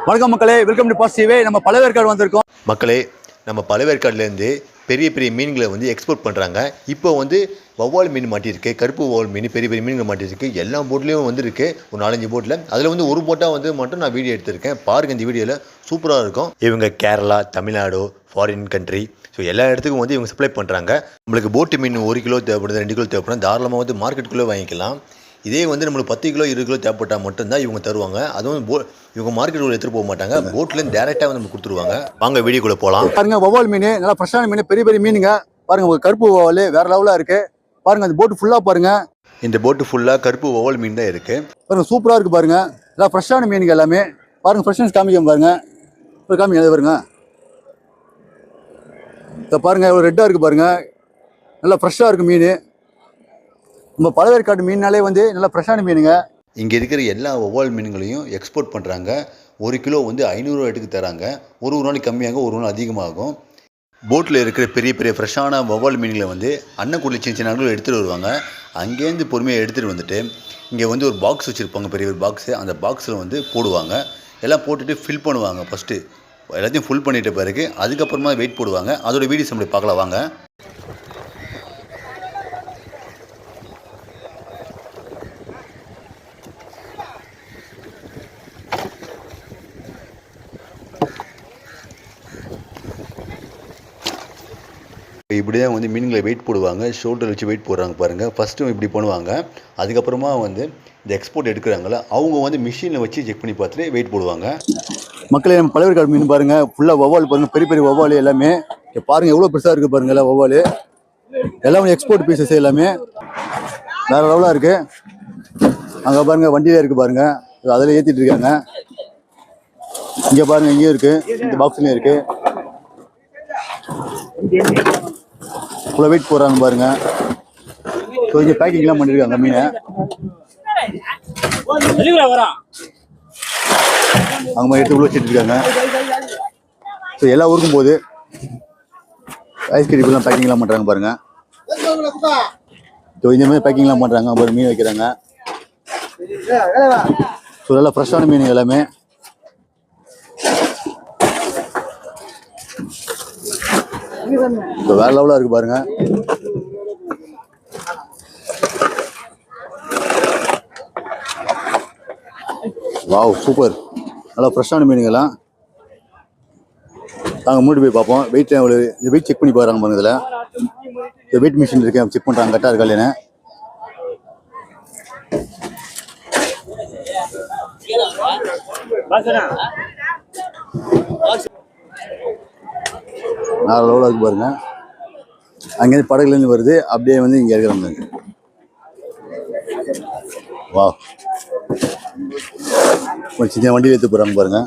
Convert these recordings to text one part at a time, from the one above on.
வணக்கம் மக்களே, welcome to பாசிட்டிவே. நம்ம பழவேற்காடு வந்திருக்கோம். மக்களே, நம்ம பழவேற்காடுலேருந்து பெரிய பெரிய மீன்களை வந்து எக்ஸ்போர்ட் பண்ணுறாங்க. இப்போ வந்து வவ்வால் மீன் மாட்டியிருக்கு, கருப்பு வவ்வால் மீன், பெரிய பெரிய மீன்கள் மாட்டியிருக்கு. எல்லா போட்லேயும் வந்து இருக்குது, ஒரு 4-5 போட்டில். அதில் வந்து ஒரு போட்டாக வந்து மட்டும் நான் வீடியோ எடுத்திருக்கேன். பாருங்கள், இந்த வீடியோவில் சூப்பராக இருக்கும். இவங்க Kerala, Tamil Nadu, foreign country, so எல்லா இடத்துக்கும் வந்து இவங்க சப்ளை பண்ணுறாங்க. நம்மளுக்கு போட்டு மீன் 1 கிலோ தேவைப்படுது, 2 கிலோ தேவைப்படும், தாராளமாக வந்து மார்க்கெட்டுக்குள்ளே வாங்கிக்கலாம். இதே வந்து நம்மளுக்கு 10 கிலோ 20 கிலோ தேவைப்பட்டால் மட்டும்தான் இவங்க தருவாங்க. அதுவும் இவங்க மார்க்கெட்டுக்குள்ள எடுத்துகிட்டு போக மாட்டாங்க, போட்லேருந்து டேரெக்டாக வந்து நம்ம கொடுத்துருவாங்க. வாங்க வீடியோக்குள்ளே போகலாம். பாருங்க, வவ்வால் மீன் நல்லா ஃப்ரெஷ்ஷான மீன், பெரிய பெரிய மீனுங்க. பாருங்க, ஒரு கருப்பு வவ்வால் வேற லெவலாக இருக்கு. பாருங்க, அந்த போட்டு ஃபுல்லாக பாருங்க. இந்த போட்டு ஃபுல்லாக கருப்பு வவ்வால் மீன் தான் இருக்கு. பாருங்க, சூப்பராக இருக்கு. பாருங்க, எல்லாம் ஃப்ரெஷ்ஷான மீனுங்க எல்லாமே. பாருங்க, ஃப்ரெஷ்னஸ் காமிக்க பாருங்க. இப்போ காமிக்க பாருங்க. இதை பாருங்க, ஒரு ரெட்டாக இருக்கு பாருங்க. நல்லா ஃப்ரெஷ்ஷாக இருக்கு மீன். நம்ம பழவேற்காடு மீன்னாலே வந்து நல்லா ஃப்ரெஷ்ஷான மீனுங்க. இங்கே இருக்கிற எல்லா வவ்வால் மீன்களையும் எக்ஸ்போர்ட் பண்ணுறாங்க. 1 கிலோ வந்து 500 ரூபாய்க்கு தராங்க. ஒரு நாளைக்கு கம்மியாகும், ஒரு நாள் அதிகமாகும். போட்டில் இருக்கிற பெரிய பெரிய ஃப்ரெஷ்ஷான வவ்வால் மீன்களை வந்து அன்னக்கூடல சின்ன சின்ன நாட்கள் எடுத்துகிட்டு வருவாங்க. அங்கேருந்து பொறுமையாக எடுத்துகிட்டு வந்துட்டு இங்கே வந்து ஒரு பாக்ஸ் வச்சுருப்பாங்க, பெரிய ஒரு பாக்ஸு. அந்த பாக்ஸில் வந்து போடுவாங்க. எல்லாம் போட்டுட்டு ஃபில் பண்ணுவாங்க. ஃபஸ்ட்டு எல்லாத்தையும் ஃபுல் பண்ணிட்ட பிறகு அதுக்கப்புறமா வெயிட் போடுவாங்க. அதோட வீடியோஸ் நம்மளுக்கு பார்க்கலாம் வாங்க. இப்படி தான் வந்து மீன்களை வெயிட் போடுவாங்க. ஷோல்டர் வச்சு வெயிட் போடுறாங்க பாருங்கள். ஃபஸ்ட்டும் இப்படி பண்ணுவாங்க. அதுக்கப்புறமா வந்து இந்த எக்ஸ்போர்ட் எடுக்கிறாங்கள அவங்க வந்து மிஷினில் வச்சு செக் பண்ணி பார்த்துட்டு வெயிட் போடுவாங்க. மக்களே, நம்ம பழவேற்காடு மீன் பாருங்க, ஃபுல்லாக வவ்வால் பாருங்க, பெரிய பெரிய வவ்வால் எல்லாமே. பாருங்க எவ்வளோ பெருசாக இருக்குது பாருங்க. எல்லாம் வவ்வால் எல்லாமே எக்ஸ்போர்ட் பீசஸ் எல்லாமே வேற லெவலாக இருக்குது. அங்கே பாருங்க, வண்டியிலே இருக்குது பாருங்க, அதில் ஏற்றிட்டு இருக்காங்க. இங்கே பாருங்க, இங்கேயும் இருக்குது, இந்த பாக்ஸ்லேயும் இருக்குது. இவ்வளோ வெயிட் போடுறாங்க பாருங்க. ஸோ இங்கே பேக்கிங்லாம் பண்ணியிருக்காங்க மீனை. அவங்க எடுத்து உள்ள வச்சுட்டு இருக்காங்க. ஸோ எல்லா ஊருக்கும் போகுது. ஐஸ்கிரீம்லாம் பேக்கிங்லாம் பண்ணுறாங்க பாருங்க. ஸோ இந்த மாதிரி பேக்கிங்லாம் பண்ணுறாங்க. அப்புறம் மீன் வைக்கிறாங்க. ஸோ நல்லா ஃப்ரெஷ்ஷான மீன் எல்லாமே. இப்போ வேற லெவலாக இருக்குது பாருங்க. Wow, super. நல்லா ஃப்ரெஷ்ஷான மீனுங்கெல்லாம். நாங்கள் மூடி போய் பார்ப்போம். வெயிட் இந்த வெயிட் செக் பண்ணி போகிறாங்க பாருங்க. இதில் வெயிட் மிஷின் இருக்கு, செக் பண்ணுறாங்க கரெக்டாக இருக்கா இல்லைன்னு. வேறு லெவலாக இருக்கு பாருங்க. அங்கேருந்து படகுலேருந்து வருது, அப்படியே வந்து இங்கே இருக்கிறாங்க. வா, கொஞ்சம் சின்ன வண்டியில் எடுத்து போகிறாங்க பாருங்க.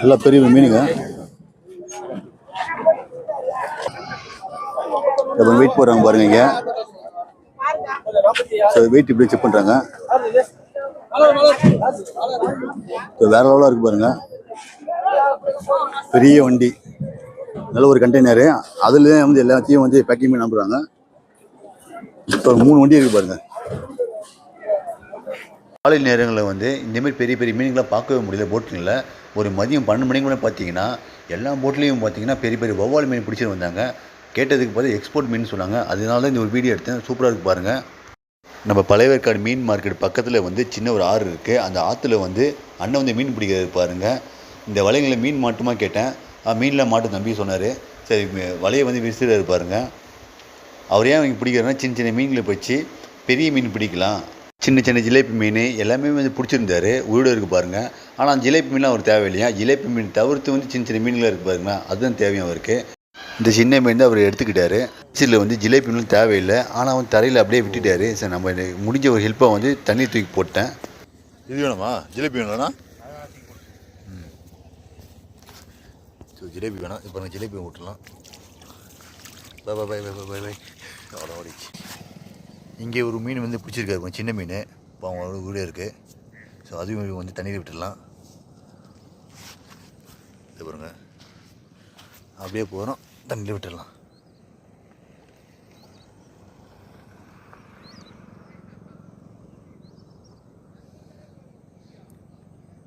நல்லா பெரிய மீனுங்க. வெயிட் போடுறாங்க பாருங்க. இங்க வெயிட் இப்படி செக் பண்றாங்க. வேற லெவலா இருக்கு பாருங்க. பெரிய வண்டி, நல்ல ஒரு கண்டெய்னரு. அதுல வந்து எல்லாத்தையும் வந்து பேக்கிங் பண்ணி அனுப்புறாங்க. 3 வண்டி இருக்கு பாருங்க. காலை நேரங்களில் வந்து இந்தமாரி பெரிய பெரிய மீன்களாம் பார்க்கவே முடியல போட்டுங்களில். ஒரு மதியம் 12 மணிக்கு மேலே பார்த்தீங்கன்னா எல்லா போட்லேயும் பார்த்தீங்கன்னா பெரிய பெரிய வவ்வால் மீன் பிடிச்சிட்டு வந்தாங்க. கேட்டதுக்கு பார்த்து எக்ஸ்போர்ட் மீன் சொன்னாங்க. அதனால தான் இந்த ஒரு வீடியோ எடுத்தேன். சூப்பராக இருக்குது பாருங்கள். நம்ம பழவேற்காடு மீன் மார்க்கெட் பக்கத்தில் வந்து சின்ன ஒரு ஆறு இருக்குது. அந்த ஆற்றுல வந்து அண்ணன் வந்து மீன் பிடிக்கிறது பாருங்கள். இந்த வலைகளில் மீன் மாட்டுமா கேட்டேன். மீனில் மாட்டு தம்பி சொன்னார். சரி, வலையை வந்து விசிறாரு பாருங்க. அவர் ஏன் இங்கே பிடிக்கிறாருன்னா சின்ன சின்ன மீன்களை வச்சு பெரிய மீன் பிடிக்கலாம். சின்ன சின்ன ஜிலேபி மீன் எல்லாமே வந்து பிடிச்சிருந்தாரு. உயிரோடு இருக்குது பாருங்கள். ஆனால் ஜிலேபி மீன்லாம் அவர் தேவையில்லையா. ஜிலேபி மீன் தவிர்த்து வந்து சின்ன சின்ன மீன்களாக இருக்குது பாருங்களா, அதுதான் தேவையும் அவருக்கு. இந்த சின்ன மீன் தான் அவர் எடுத்துக்கிட்டாரு. இதில் வந்து ஜிலேபி மீன் தேவையில்லை, ஆனால் அவன் தரையில் அப்படியே விட்டுட்டாரு. சரி, நம்ம முடிஞ்ச ஒரு ஹெல்ப்பாக வந்து தண்ணி தூக்கி போட்டேன். இது வேணுமா, ஜிலேபி வேணும்னா? ஜிலேபி வேணாம். இப்போ நான் ஜிலேபி விட்டுலாம். Bye bye bye bye bye bye அவ்வளோ ஓடிச்சு. இங்கே ஒரு மீன் வந்து பிடிச்சிருக்காரு, சின்ன மீன். இப்போ அவங்களோட வீடு இருக்குது. ஸோ அதையும் வந்து தண்ணியில் விட்டுடலாம். இது பாருங்க, அப்படியே போகிறோம், தண்ணியில் விட்டுடலாம்.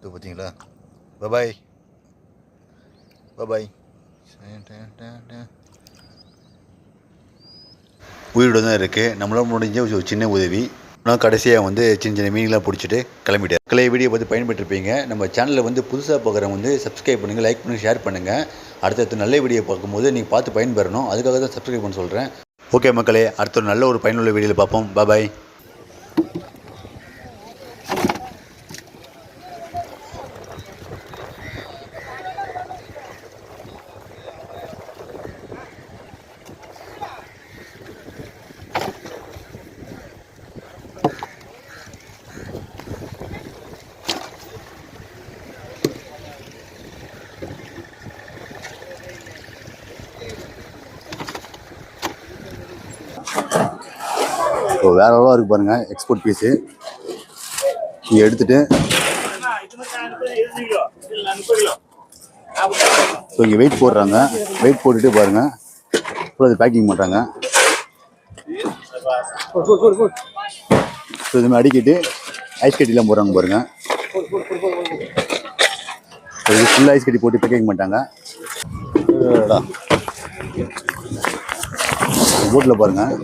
இது பார்த்தீங்களா? பாய் பாய். உயிரோடு தான் இருக்குது. நம்மளால் முடிஞ்ச ஒரு சின்ன உதவி. நான் கடைசியாக வந்து சின்ன சின்ன மீன்லாம் பிடிச்சிட்டு கிளம்பிட்டேன். மக்களே, வீடியோ பார்த்து பயன்பெற்றிருப்பீங்க. நம்ம சேனலில் வந்து புதுசாக பார்க்குறவங்க வந்து சப்ஸ்கிரைப் பண்ணுங்கள், லைக் பண்ணுங்கள், ஷேர் பண்ணுங்கள். அடுத்தடுத்து நல்ல வீடியோ பார்க்கும்போது நீங்கள் பார்த்து பயன்பெறணும், அதுக்காக தான் சப்ஸ்கிரைப் பண்ண சொல்கிறேன். ஓகே மக்களே, அடுத்த ஒரு நல்ல ஒரு பயனுள்ள வீடியோவில் பார்ப்போம். பாய். ஸோ வேறு எவ்வளோ இருக்குது பாருங்கள், எக்ஸ்போர்ட் பீஸு. இங்கே எடுத்துகிட்டு ஸோ இங்கே வெயிட் போடுறாங்க. வெயிட் போட்டுட்டு பாருங்கள், அப்புறம் அது பேக்கிங் பண்ணுறாங்க. ஸோ இதுமாதிரி அடிக்கிட்டு ஐஸ் கட்டிலாம் போடுறாங்க பாருங்கள். இது ஃபுல்லாக ஐஸ் கட்டி போட்டு பேக்கிங் பண்ணிட்டாங்க. போட்டில் பாருங்கள்,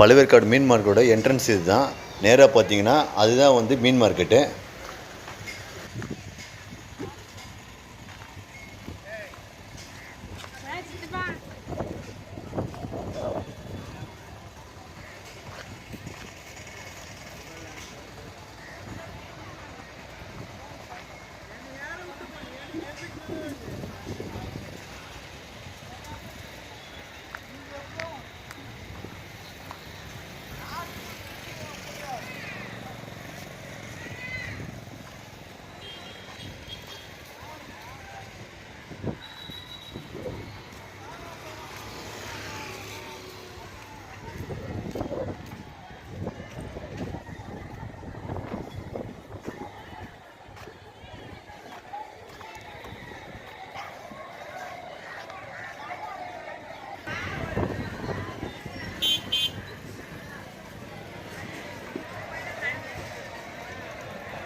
பழவேற்காடு மீன் மார்க்கெட்டோட என்ட்ரன்ஸ் இது தான். நேராக பார்த்தீங்கன்னா அதுதான் வந்து மீன் மார்க்கெட்டு.